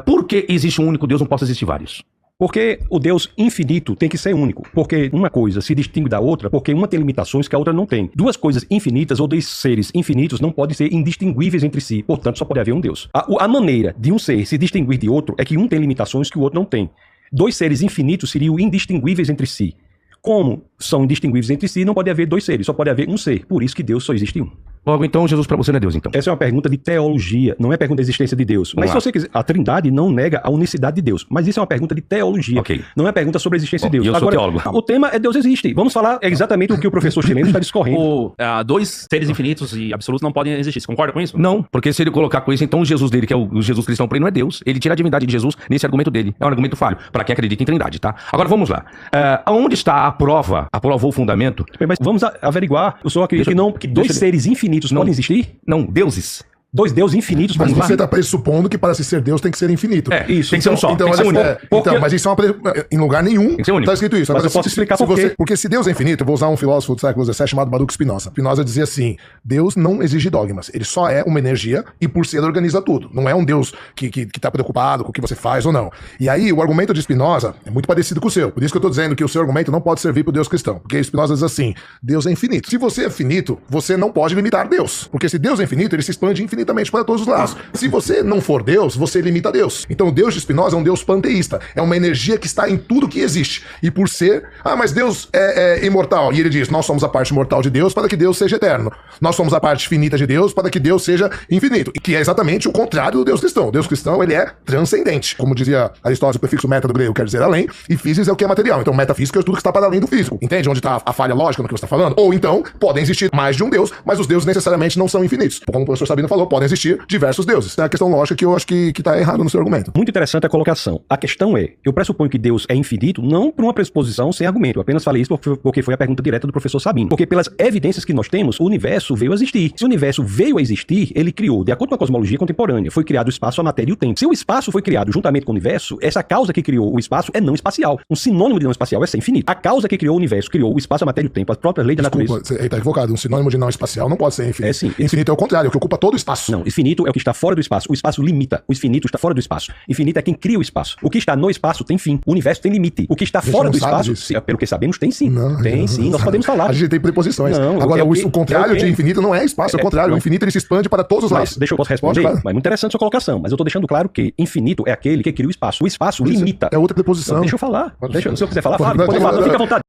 Por que existe um único Deus, não possa existir vários? Porque o Deus infinito tem que ser único. Porque uma coisa se distingue da outra porque uma tem limitações que a outra não tem. Duas coisas infinitas ou dois seres infinitos não podem ser indistinguíveis entre si. Portanto, só pode haver um Deus. A maneira de um ser se distinguir de outro é que um tem limitações que o outro não tem. Dois seres infinitos seriam indistinguíveis entre si. Como são indistinguíveis entre si, não pode haver dois seres, só pode haver um ser. Por isso que Deus só existe um. Logo, então, Jesus para você não é Deus, então? Essa é uma pergunta de teologia, não é pergunta da existência de Deus. Mas se você quiser, a Trindade não nega a unicidade de Deus. Mas isso é uma pergunta de teologia. Ok. Não é pergunta sobre a existência de Deus. Eu sou teólogo. O tema é Deus existe. Vamos falar exatamente o que o professor chileno está discorrendo. Dois seres infinitos e absolutos não podem existir. Você concorda com isso? Não, porque se ele colocar com isso, então o Jesus dele, que é o Jesus cristão, para ele não é Deus. Ele tira a divindade de Jesus nesse argumento dele. É um argumento falho, para quem acredita em Trindade, tá? Agora vamos lá. Onde está a prova? Aprovou o fundamento? Mas vamos averiguar. O senhor acredita que dois seres infinitos podem existir? Não, deuses. Dois deuses infinitos. Mas você está pressupondo que para se ser Deus tem que ser infinito. Isso. Tem que ser um só. Então, mas isso é em lugar nenhum está escrito isso. Mas eu posso explicar por quê. Porque se Deus é infinito, eu vou usar um filósofo do século XVII chamado Baruch Spinoza. Spinoza dizia assim, Deus não exige dogmas, ele só é uma energia e por si ele organiza tudo. Não é um Deus que está preocupado com o que você faz ou não. E aí o argumento de Spinoza é muito parecido com o seu. Por isso que eu estou dizendo que o seu argumento não pode servir para o Deus cristão. Porque Spinoza diz assim, Deus é infinito. Se você é finito, você não pode limitar Deus. Porque se Deus é infinito, ele se expande infinitamente para todos os lados. Se você não for Deus, você limita Deus. Então o Deus de Spinoza é um Deus panteísta. É uma energia que está em tudo que existe. E por ser... mas Deus é imortal. E ele diz, nós somos a parte mortal de Deus para que Deus seja eterno. Nós somos a parte finita de Deus para que Deus seja infinito. E que é exatamente o contrário do Deus cristão. O Deus cristão, ele é transcendente. Como dizia Aristóteles, o prefixo meta do grego quer dizer além, e physis é o que é material. Então metafísica é tudo que está para além do físico. Entende onde está a falha lógica no que você está falando? Ou então, podem existir mais de um Deus, mas os deuses necessariamente não são infinitos. Como o professor Sabino falou, podem existir diversos deuses. É a questão lógica que eu acho que está errado no seu argumento. Muito interessante a colocação. A questão é, eu pressuponho que Deus é infinito, não por uma pressuposição sem argumento. Eu apenas falei isso porque foi a pergunta direta do professor Sabino. Porque pelas evidências que nós temos, o universo veio a existir. Se o universo veio a existir, ele criou, de acordo com a cosmologia contemporânea, foi criado o espaço, a matéria e o tempo. Se o espaço foi criado juntamente com o universo, essa causa que criou o espaço é não espacial. Um sinônimo de não espacial é ser infinito. A causa que criou o universo, criou o espaço, a matéria e o tempo, as próprias leis da natureza. Ele está equivocado. Um sinônimo de não espacial não pode ser infinito. É sim. Infinito é o contrário, é o que ocupa todo o espaço. Não, infinito é o que está fora do espaço. O espaço limita. O infinito está fora do espaço. Infinito é quem cria o espaço. O que está no espaço tem fim. O universo tem limite. O que está fora do espaço, pelo que sabemos, tem sim. Tem sim. Nós podemos falar. A gente tem preposições. Agora, o contrário de infinito não é espaço, é o contrário. O infinito ele se expande para todos os lados. Deixa eu posso responder. Mas muito interessante a sua colocação. Mas eu estou deixando claro que infinito é aquele que cria o espaço. O espaço limita. É outra preposição. Deixa eu falar. Se eu quiser falar, fala. Fica à vontade.